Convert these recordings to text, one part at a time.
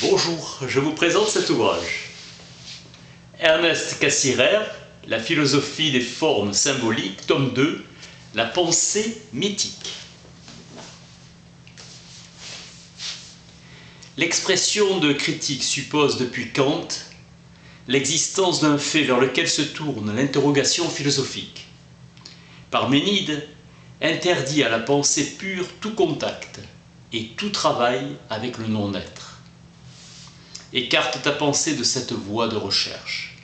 Bonjour, je vous présente cet ouvrage. Ernest Cassirer, La philosophie des formes symboliques, tome 2, La pensée mythique. L'expression de critique suppose depuis Kant l'existence d'un fait vers lequel se tourne l'interrogation philosophique. Parménide interdit à la pensée pure tout contact et tout travail avec le non-être. Écarte ta pensée de cette voie de recherche.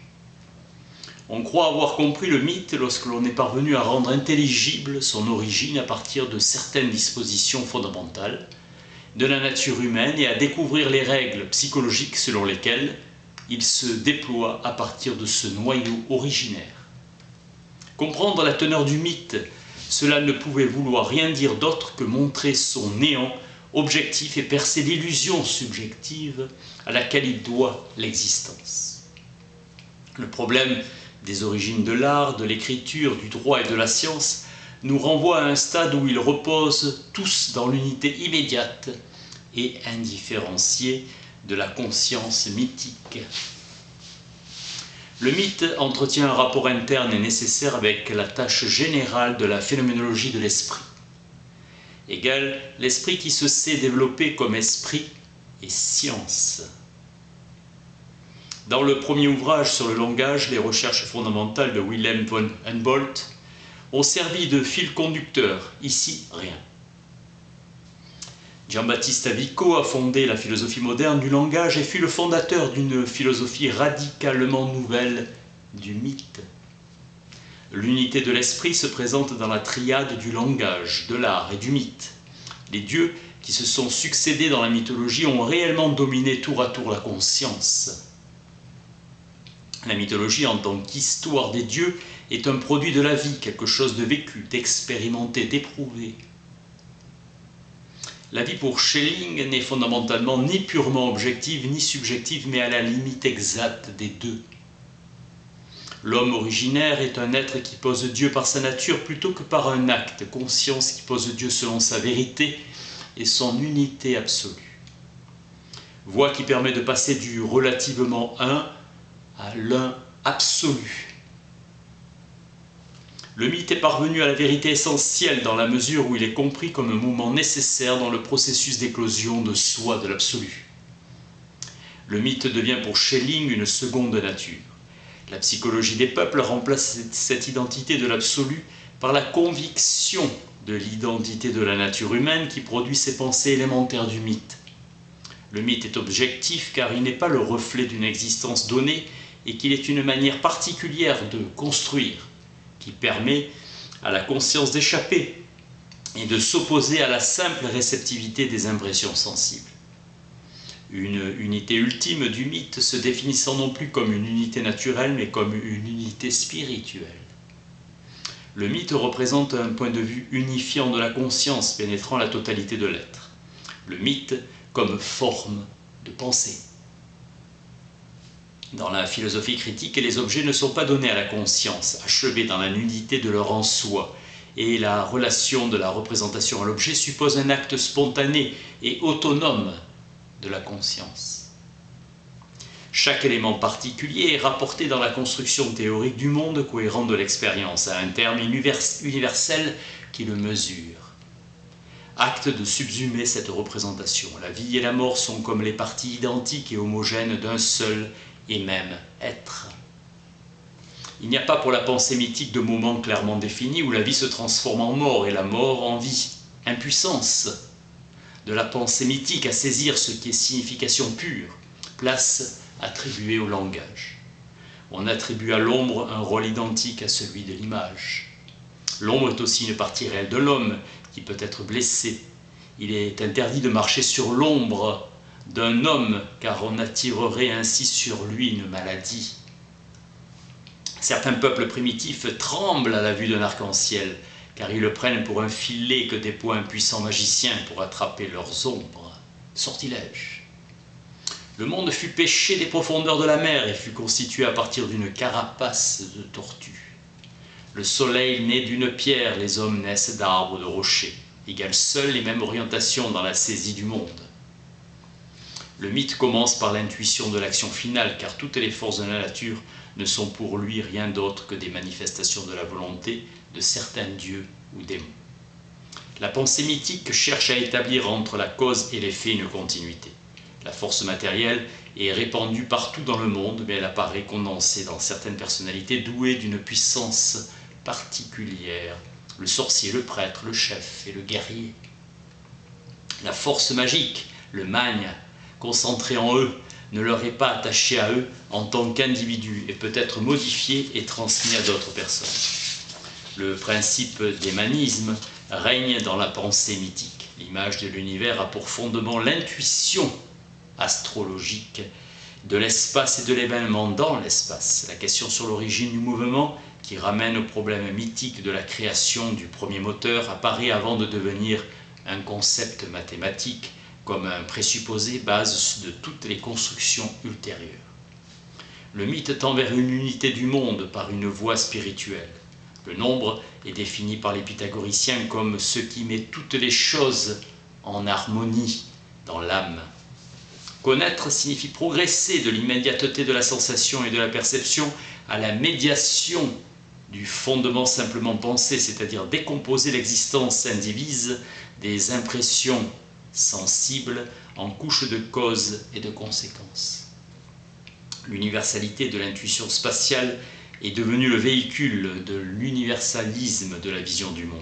On croit avoir compris le mythe lorsque l'on est parvenu à rendre intelligible son origine à partir de certaines dispositions fondamentales de la nature humaine et à découvrir les règles psychologiques selon lesquelles il se déploie à partir de ce noyau originaire. Comprendre la teneur du mythe, cela ne pouvait vouloir rien dire d'autre que montrer son néant objectif et percer l'illusion subjective à laquelle il doit l'existence. Le problème des origines de l'art, de l'écriture, du droit et de la science nous renvoie à un stade où ils reposent tous dans l'unité immédiate et indifférenciée de la conscience mythique. Le mythe entretient un rapport interne et nécessaire avec la tâche générale de la phénoménologie de l'esprit. Égale l'esprit qui se sait développer comme esprit et science. Dans le premier ouvrage sur le langage, les recherches fondamentales de Wilhelm von Humboldt ont servi de fil conducteur, ici rien. Giambattista Vico a fondé la philosophie moderne du langage et fut le fondateur d'une philosophie radicalement nouvelle du mythe. L'unité de l'esprit se présente dans la triade du langage, de l'art et du mythe. Les dieux qui se sont succédés dans la mythologie ont réellement dominé tour à tour la conscience. La mythologie en tant qu'histoire des dieux est un produit de la vie, quelque chose de vécu, d'expérimenté, d'éprouvé. La vie pour Schelling n'est fondamentalement ni purement objective ni subjective, mais à la limite exacte des deux. L'homme originaire est un être qui pose Dieu par sa nature plutôt que par un acte, conscience qui pose Dieu selon sa vérité et son unité absolue. Voie qui permet de passer du relativement un à l'un absolu. Le mythe est parvenu à la vérité essentielle dans la mesure où il est compris comme un moment nécessaire dans le processus d'éclosion de soi de l'absolu. Le mythe devient pour Schelling une seconde nature. La psychologie des peuples remplace cette identité de l'absolu par la conviction de l'identité de la nature humaine qui produit ces pensées élémentaires du mythe. Le mythe est objectif car il n'est pas le reflet d'une existence donnée et qu'il est une manière particulière de construire qui permet à la conscience d'échapper et de s'opposer à la simple réceptivité des impressions sensibles. Une unité ultime du mythe se définissant non plus comme une unité naturelle, mais comme une unité spirituelle. Le mythe représente un point de vue unifiant de la conscience, pénétrant la totalité de l'être. Le mythe comme forme de pensée. Dans la philosophie critique, les objets ne sont pas donnés à la conscience, achevés dans la nudité de leur en-soi, et la relation de la représentation à l'objet suppose un acte spontané et autonome de la conscience. Chaque élément particulier est rapporté dans la construction théorique du monde cohérent de l'expérience à un terme universel qui le mesure. Acte de subsumer cette représentation. La vie et la mort sont comme les parties identiques et homogènes d'un seul et même être. Il n'y a pas pour la pensée mythique de moment clairement défini où la vie se transforme en mort et la mort en vie. Impuissance de la pensée mythique à saisir ce qui est signification pure, place attribuée au langage. On attribue à l'ombre un rôle identique à celui de l'image. L'ombre est aussi une partie réelle de l'homme qui peut être blessé. Il est interdit de marcher sur l'ombre d'un homme car on attirerait ainsi sur lui une maladie. Certains peuples primitifs tremblent à la vue d'un arc-en-ciel car ils le prennent pour un filet que déploient un puissant magicien pour attraper leurs ombres. Sortilège. Le monde fut pêché des profondeurs de la mer et fut constitué à partir d'une carapace de tortue. Le soleil naît d'une pierre, les hommes naissent d'arbres, de rochers, égale seules les mêmes orientations dans la saisie du monde. Le mythe commence par l'intuition de l'action finale, car toutes les forces de la nature ne sont pour lui rien d'autre que des manifestations de la volonté de certains dieux ou démons. La pensée mythique cherche à établir entre la cause et l'effet une continuité. La force matérielle est répandue partout dans le monde, mais elle apparaît condensée dans certaines personnalités douées d'une puissance particulière. Le sorcier, le prêtre, le chef et le guerrier. La force magique, le magne, concentrée en eux, ne leur est pas attachée à eux en tant qu'individus et peut être modifiée et transmise à d'autres personnes. Le principe d'émanisme règne dans la pensée mythique. L'image de l'univers a pour fondement l'intuition astrologique de l'espace et de l'événement dans l'espace. La question sur l'origine du mouvement, qui ramène au problème mythique de la création du premier moteur, apparaît avant de devenir un concept mathématique, comme un présupposé base de toutes les constructions ultérieures. Le mythe tend vers une unité du monde par une voie spirituelle. Le nombre est défini par les pythagoriciens comme ce qui met toutes les choses en harmonie dans l'âme. Connaître signifie progresser de l'immédiateté de la sensation et de la perception à la médiation du fondement simplement pensé, c'est-à-dire décomposer l'existence indivise des impressions sensibles en couches de causes et de conséquences. L'universalité de l'intuition spatiale est devenue le véhicule de l'universalisme de la vision du monde.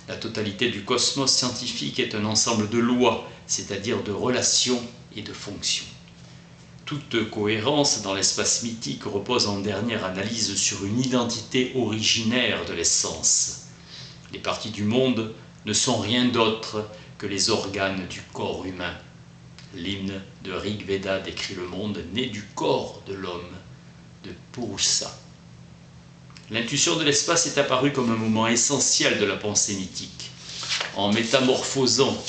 La totalité du cosmos scientifique est un ensemble de lois, c'est-à-dire de relations et de fonctions. Toute cohérence dans l'espace mythique repose en dernière analyse sur une identité originaire de l'essence. Les parties du monde ne sont rien d'autre que les organes du corps humain. L'hymne de Rig Veda décrit le monde né du corps de l'homme, de Purusha. L'intuition de l'espace est apparue comme un moment essentiel de la pensée mythique, en métamorphosant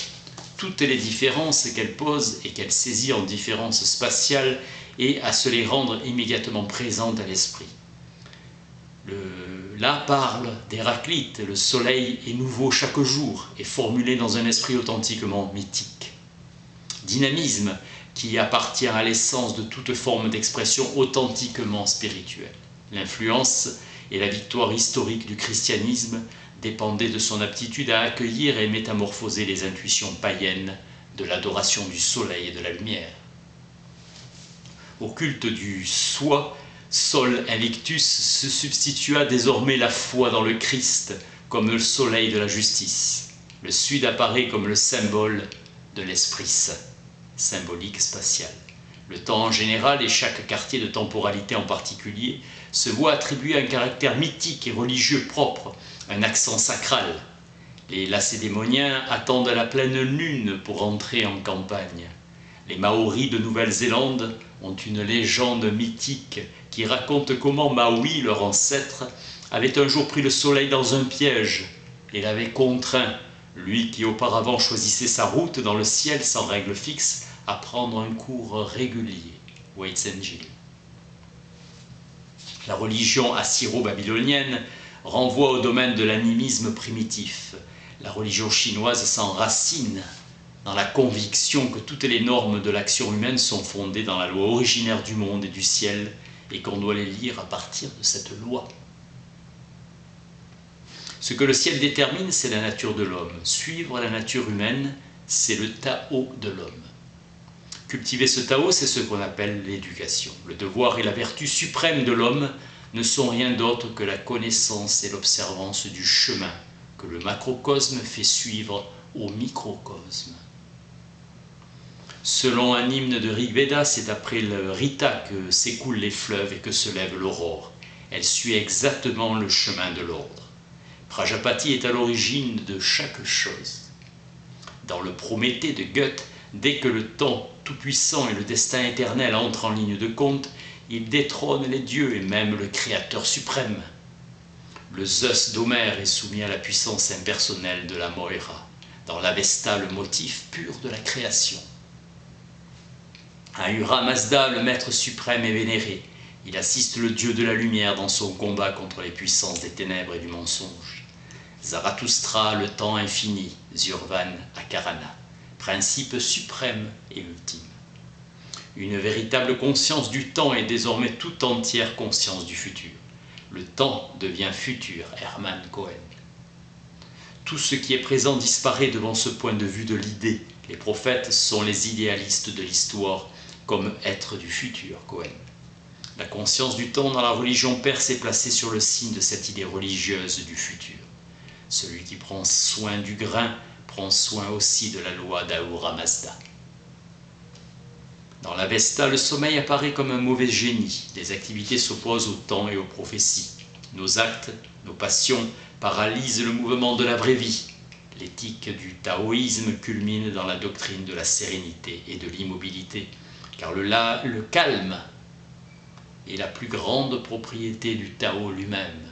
toutes les différences qu'elle pose et qu'elle saisit en différences spatiales et à se les rendre immédiatement présentes à l'esprit. Là parle d'Héraclite, le soleil est nouveau chaque jour et formulé dans un esprit authentiquement mythique. Dynamisme qui appartient à l'essence de toute forme d'expression authentiquement spirituelle. L'influence et la victoire historique du christianisme dépendait de son aptitude à accueillir et métamorphoser les intuitions païennes de l'adoration du soleil et de la lumière. Au culte du soi, Sol Invictus se substitua désormais la foi dans le Christ comme le soleil de la justice. Le sud apparaît comme le symbole de l'esprit saint, symbolique spatiale. Le temps en général et chaque quartier de temporalité en particulier se voit attribuer un caractère mythique et religieux propre, un accent sacral. Les Lacédémoniens attendent la pleine lune pour entrer en campagne. Les Maoris de Nouvelle-Zélande ont une légende mythique qui raconte comment Maui, leur ancêtre, avait un jour pris le soleil dans un piège et l'avait contraint, lui qui auparavant choisissait sa route dans le ciel sans règle fixe, à prendre un cours régulier, Weitzenjil. La religion assyro-babylonienne renvoie au domaine de l'animisme primitif. La religion chinoise s'enracine dans la conviction que toutes les normes de l'action humaine sont fondées dans la loi originaire du monde et du ciel et qu'on doit les lire à partir de cette loi. Ce que le ciel détermine, c'est la nature de l'homme. Suivre la nature humaine, c'est le Tao de l'homme. Cultiver ce Tao, c'est ce qu'on appelle l'éducation. Le devoir et la vertu suprême de l'homme ne sont rien d'autre que la connaissance et l'observance du chemin que le macrocosme fait suivre au microcosme. Selon un hymne de Rig Veda, c'est après le Rita que s'écoulent les fleuves et que se lève l'aurore. Elle suit exactement le chemin de l'ordre. Prajapati est à l'origine de chaque chose. Dans le Prométhée de Goethe, dès que le temps tout-puissant et le destin éternel entrent en ligne de compte, il détrône les dieux et même le Créateur suprême. Le Zeus d'Homère est soumis à la puissance impersonnelle de la Moira. Dans l'Avesta, le motif pur de la création. Ahura Mazda, le maître suprême, est vénéré. Il assiste le dieu de la lumière dans son combat contre les puissances des ténèbres et du mensonge. Zarathustra, le temps infini, Zurvan Akarana, principe suprême et ultime. Une véritable conscience du temps est désormais tout entière conscience du futur. Le temps devient futur, Hermann Cohen. Tout ce qui est présent disparaît devant ce point de vue de l'idée. Les prophètes sont les idéalistes de l'histoire, comme êtres du futur, Cohen. La conscience du temps dans la religion perse est placée sur le signe de cette idée religieuse du futur. Celui qui prend soin du grain prend soin aussi de la loi d'Ahura Mazda. Dans l'Avesta, le sommeil apparaît comme un mauvais génie. Les activités s'opposent au temps et aux prophéties. Nos actes, nos passions paralysent le mouvement de la vraie vie. L'éthique du taoïsme culmine dans la doctrine de la sérénité et de l'immobilité, car le calme est la plus grande propriété du Tao lui-même.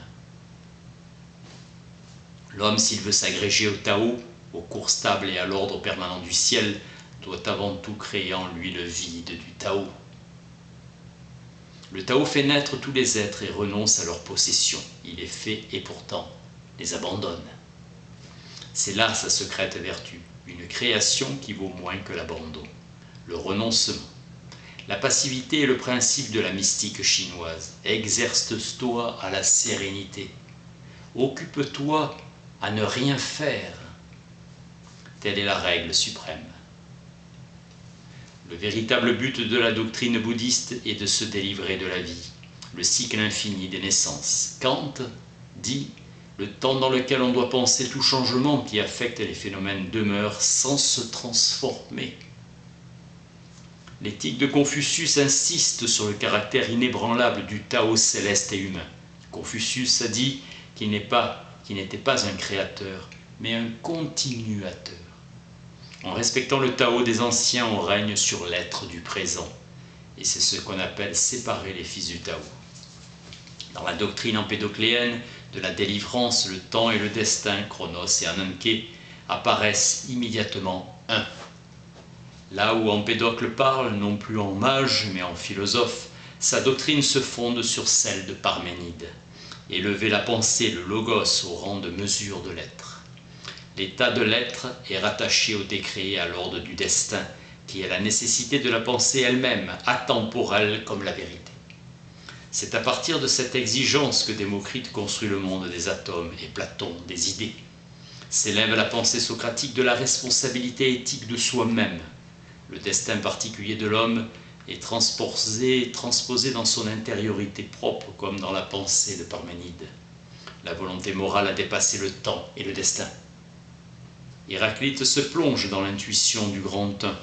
L'homme, s'il veut s'agréger au Tao, au cours stable et à l'ordre permanent du ciel, doit avant tout créer en lui le vide du Tao. Le Tao fait naître tous les êtres et renonce à leur possession. Il les fait et pourtant les abandonne. C'est là sa secrète vertu, une création qui vaut moins que l'abandon, le renoncement. La passivité est le principe de la mystique chinoise. Exerce-toi à la sérénité. Occupe-toi à ne rien faire. Telle est la règle suprême. Le véritable but de la doctrine bouddhiste est de se délivrer de la vie, le cycle infini des naissances. Kant dit « Le temps dans lequel on doit penser tout changement qui affecte les phénomènes demeure sans se transformer ». L'éthique de Confucius insiste sur le caractère inébranlable du Tao céleste et humain. Confucius a dit qu'il n'était pas un créateur, mais un continuateur. En respectant le Tao des anciens, on règne sur l'être du présent. Et c'est ce qu'on appelle séparer les fils du Tao. Dans la doctrine empédocléenne de la délivrance, le temps et le destin, Chronos et Ananké, apparaissent immédiatement un. Là où Empédocle parle, non plus en mage, mais en philosophe, sa doctrine se fonde sur celle de Parménide. Élever la pensée, le logos, au rang de mesure de l'être. L'état de l'être est rattaché au décret et à l'ordre du destin, qui est la nécessité de la pensée elle-même, atemporelle comme la vérité. C'est à partir de cette exigence que Démocrite construit le monde des atomes et Platon des idées. S'élève la pensée socratique de la responsabilité éthique de soi-même. Le destin particulier de l'homme est transposé dans son intériorité propre, comme dans la pensée de Parménide. La volonté morale a dépassé le temps et le destin. Héraclite se plonge dans l'intuition du grand un,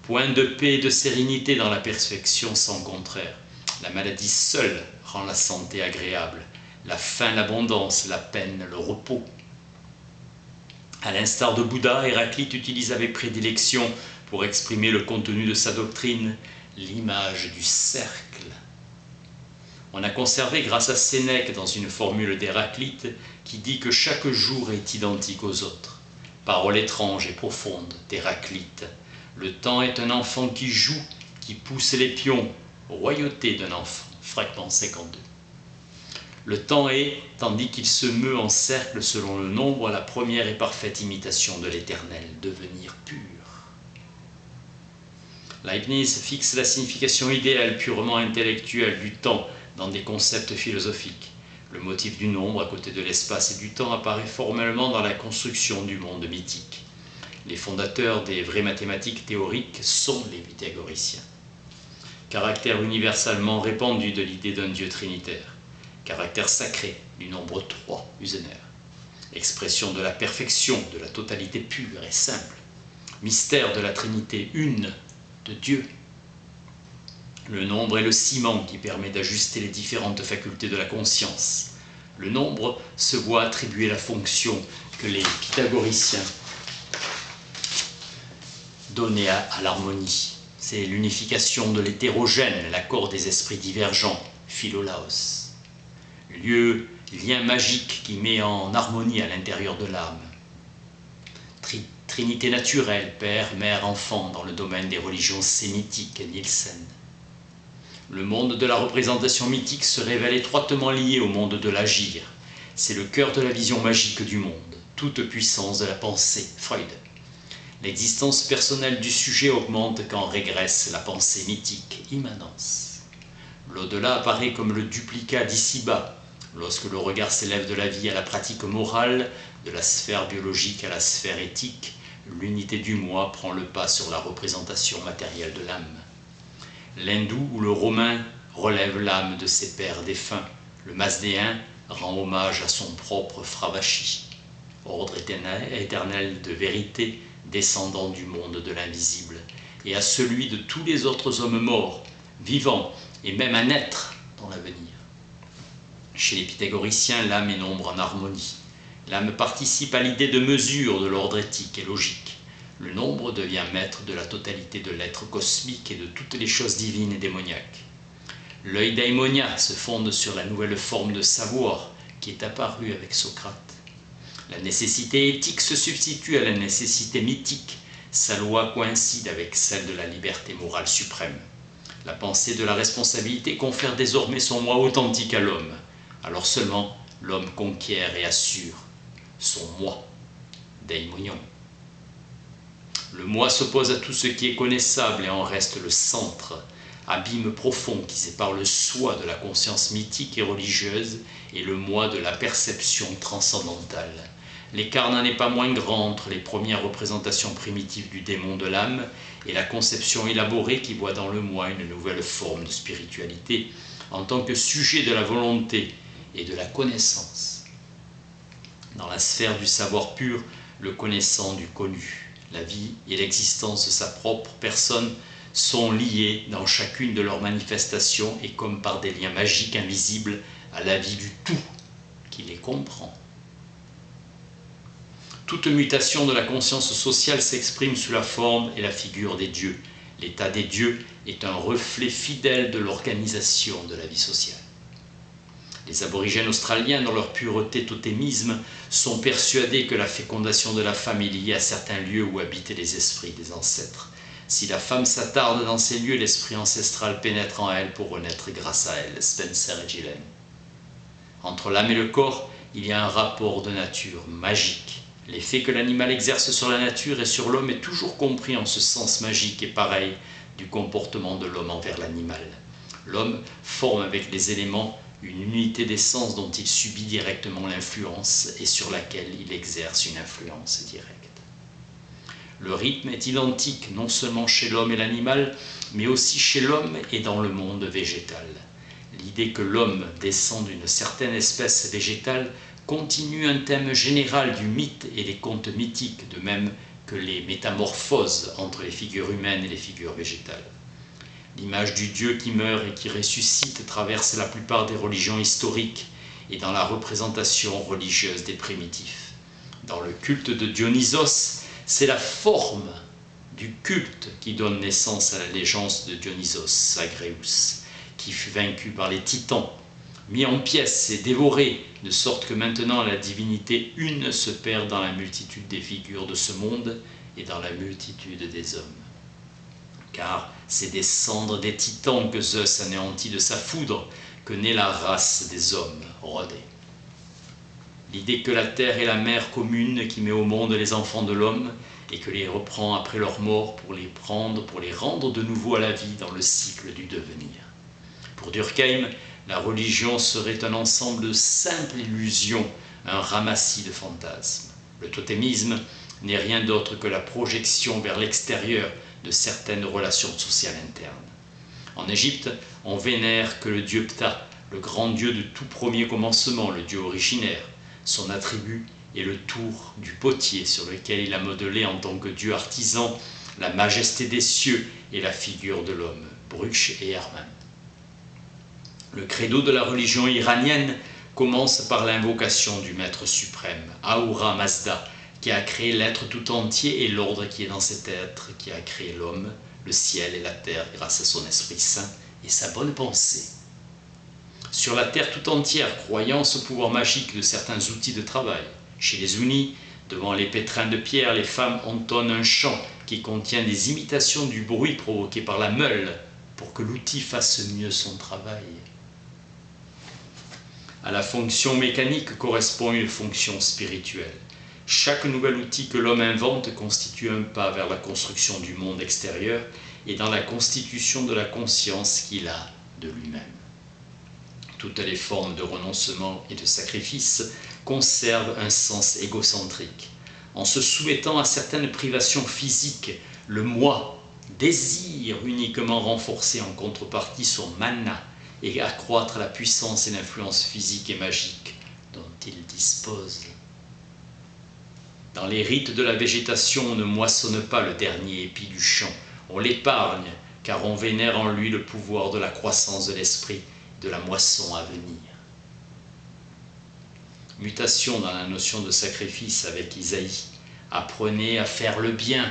point de paix et de sérénité dans la perfection sans contraire. La maladie seule rend la santé agréable, la faim l'abondance, la peine le repos. À l'instar de Bouddha, Héraclite utilise avec prédilection, pour exprimer le contenu de sa doctrine, l'image du cercle. On a conservé grâce à Sénèque dans une formule d'Héraclite qui dit que chaque jour est identique aux autres. Parole étrange et profonde d'Héraclite. Le temps est un enfant qui joue, qui pousse les pions. Royauté d'un enfant. Fragment 52. Le temps est, tandis qu'il se meut en cercle selon le nombre, la première et parfaite imitation de l'éternel, devenir pur. Leibniz fixe la signification idéale purement intellectuelle du temps dans des concepts philosophiques. Le motif du nombre à côté de l'espace et du temps apparaît formellement dans la construction du monde mythique. Les fondateurs des vraies mathématiques théoriques sont les pythagoriciens. Caractère universellement répandu de l'idée d'un Dieu trinitaire. Caractère sacré du nombre 3, Usener. Expression de la perfection, de la totalité pure et simple. Mystère de la Trinité une de Dieu. Le nombre est le ciment qui permet d'ajuster les différentes facultés de la conscience. Le nombre se voit attribuer la fonction que les pythagoriciens donnaient à l'harmonie. C'est l'unification de l'hétérogène, l'accord des esprits divergents, philolaos. Lien magique qui met en harmonie à l'intérieur de l'âme. Trinité naturelle, père, mère, enfant, dans le domaine des religions sémitiques, Nielsen. Le monde de la représentation mythique se révèle étroitement lié au monde de l'agir. C'est le cœur de la vision magique du monde, toute puissance de la pensée, Freud. L'existence personnelle du sujet augmente quand régresse la pensée mythique, immanence. L'au-delà apparaît comme le duplicat d'ici-bas, lorsque le regard s'élève de la vie à la pratique morale, de la sphère biologique à la sphère éthique, l'unité du moi prend le pas sur la représentation matérielle de l'âme. L'hindou ou le romain relève l'âme de ses pères défunts. Le masdéen rend hommage à son propre Fravashi, ordre éternel de vérité descendant du monde de l'invisible, et à celui de tous les autres hommes morts, vivants et même à naître dans l'avenir. Chez les pythagoriciens, l'âme et nombre en harmonie. L'âme participe à l'idée de mesure de l'ordre éthique et logique. Le nombre devient maître de la totalité de l'être cosmique et de toutes les choses divines et démoniaques. L'œil daimonia se fonde sur la nouvelle forme de savoir qui est apparue avec Socrate. La nécessité éthique se substitue à la nécessité mythique. Sa loi coïncide avec celle de la liberté morale suprême. La pensée de la responsabilité confère désormais son moi authentique à l'homme. Alors seulement, l'homme conquiert et assure son moi, daimonion. Le moi s'oppose à tout ce qui est connaissable et en reste le centre, abîme profond qui sépare le soi de la conscience mythique et religieuse et le moi de la perception transcendantale. L'écart n'en est pas moins grand entre les premières représentations primitives du démon de l'âme et la conception élaborée qui voit dans le moi une nouvelle forme de spiritualité en tant que sujet de la volonté et de la connaissance. Dans la sphère du savoir pur, le connaissant du connu, la vie et l'existence de sa propre personne sont liés dans chacune de leurs manifestations et comme par des liens magiques invisibles à la vie du tout qui les comprend. Toute mutation de la conscience sociale s'exprime sous la forme et la figure des dieux. L'état des dieux est un reflet fidèle de l'organisation de la vie sociale. Les aborigènes australiens, dans leur pureté totémisme, sont persuadés que la fécondation de la femme est liée à certains lieux où habitent les esprits des ancêtres. Si la femme s'attarde dans ces lieux, l'esprit ancestral pénètre en elle pour renaître grâce à elle. Spencer et Gillen. Entre l'âme et le corps, il y a un rapport de nature magique. L'effet que l'animal exerce sur la nature et sur l'homme est toujours compris en ce sens magique et pareil du comportement de l'homme envers l'animal. L'homme forme avec les éléments une unité d'essence dont il subit directement l'influence et sur laquelle il exerce une influence directe. Le rythme est identique non seulement chez l'homme et l'animal, mais aussi chez l'homme et dans le monde végétal. L'idée que l'homme descend d'une certaine espèce végétale continue un thème général du mythe et des contes mythiques, de même que les métamorphoses entre les figures humaines et les figures végétales. L'image du Dieu qui meurt et qui ressuscite traverse la plupart des religions historiques et dans la représentation religieuse des primitifs. Dans le culte de Dionysos, c'est la forme du culte qui donne naissance à la légende de Dionysos Agreus, qui fut vaincu par les titans, mis en pièces et dévoré, de sorte que maintenant la divinité une se perd dans la multitude des figures de ce monde et dans la multitude des hommes. Car c'est des cendres des titans que Zeus anéantit de sa foudre que naît la race des hommes rodés. L'idée que la terre est la mère commune qui met au monde les enfants de l'homme et que les reprend après leur mort pour les prendre, pour les rendre de nouveau à la vie dans le cycle du devenir. Pour Durkheim, la religion serait un ensemble de simples illusions, un ramassis de fantasmes. Le totémisme n'est rien d'autre que la projection vers l'extérieur de certaines relations sociales internes. En Égypte, on vénère que le dieu Ptah, le grand dieu de tout premier commencement, le dieu originaire. Son attribut est le tour du potier sur lequel il a modelé en tant que dieu artisan la majesté des cieux et la figure de l'homme, Bruch et Hermann. Le credo de la religion iranienne commence par l'invocation du maître suprême, Ahura Mazda, qui a créé l'être tout entier et l'ordre qui est dans cet être, qui a créé l'homme, le ciel et la terre grâce à son Esprit Saint et sa bonne pensée. Sur la terre tout entière, croyance au pouvoir magique de certains outils de travail. Chez les Unis, devant les pétrins de pierre, les femmes entonnent un chant qui contient des imitations du bruit provoqué par la meule pour que l'outil fasse mieux son travail. À la fonction mécanique correspond une fonction spirituelle. Chaque nouvel outil que l'homme invente constitue un pas vers la construction du monde extérieur et dans la constitution de la conscience qu'il a de lui-même. Toutes les formes de renoncement et de sacrifice conservent un sens égocentrique. En se soumettant à certaines privations physiques, le moi désire uniquement renforcer en contrepartie son mana et accroître la puissance et l'influence physique et magique dont il dispose. Dans les rites de la végétation, on ne moissonne pas le dernier épi du champ, on l'épargne, car on vénère en lui le pouvoir de la croissance de l'esprit, de la moisson à venir. Mutation dans la notion de sacrifice avec Isaïe. Apprenez à faire le bien.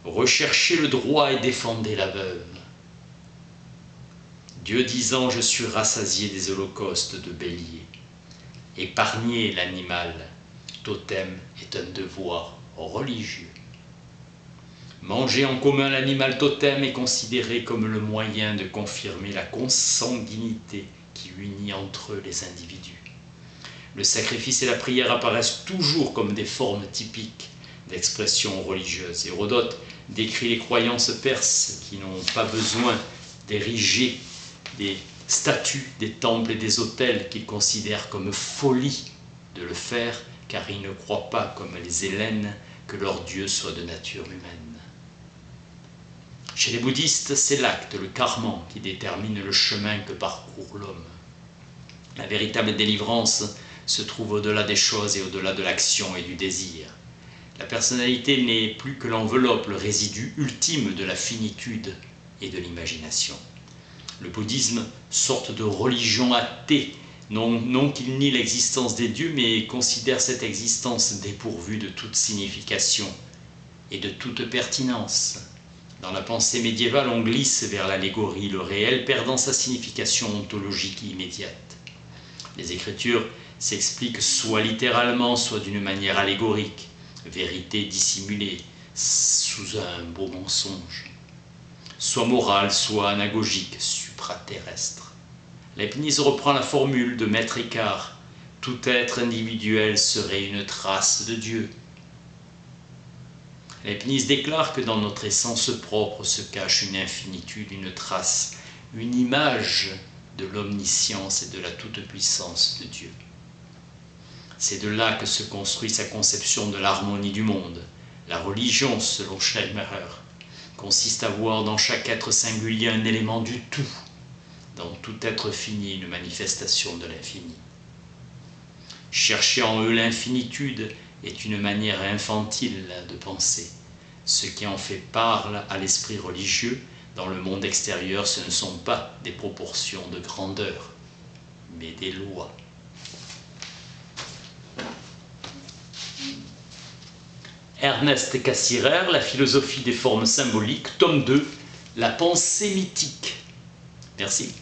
Recherchez le droit et défendez la veuve. Dieu disant, je suis rassasié des holocaustes de bélier. Épargnez l'animal. Totem est un devoir religieux. Manger en commun l'animal totem est considéré comme le moyen de confirmer la consanguinité qui unit entre eux les individus. Le sacrifice et la prière apparaissent toujours comme des formes typiques d'expression religieuse. Hérodote décrit les croyances perses qui n'ont pas besoin d'ériger des statues, des temples et des autels qu'ils considèrent comme folie de le faire, car ils ne croient pas, comme les Hellènes, que leur Dieu soit de nature humaine. Chez les bouddhistes, c'est l'acte, le karma, qui détermine le chemin que parcourt l'homme. La véritable délivrance se trouve au-delà des choses et au-delà de l'action et du désir. La personnalité n'est plus que l'enveloppe, le résidu ultime de la finitude et de l'imagination. Le bouddhisme, sorte de religion athée, non qu'il nie l'existence des dieux, mais considère cette existence dépourvue de toute signification et de toute pertinence. Dans la pensée médiévale, on glisse vers l'allégorie, le réel perdant sa signification ontologique immédiate. Les Écritures s'expliquent soit littéralement, soit d'une manière allégorique, vérité dissimulée sous un beau mensonge, soit morale, soit anagogique, supraterrestre. Leibniz reprend la formule de Maître Eckhart, tout être individuel serait une trace de Dieu. Leibniz déclare que dans notre essence propre se cache une infinitude, une trace, une image de l'omniscience et de la toute-puissance de Dieu. C'est de là que se construit sa conception de l'harmonie du monde. La religion, selon Schleiermacher, consiste à voir dans chaque être singulier un élément du tout, dans tout être fini une manifestation de l'infini. Chercher en eux l'infinitude est une manière infantile de penser. Ce qui en fait parle à l'esprit religieux dans le monde extérieur, ce ne sont pas des proportions de grandeur, mais des lois. Ernest Cassirer, La philosophie des formes symboliques, tome 2, La pensée mythique. Merci.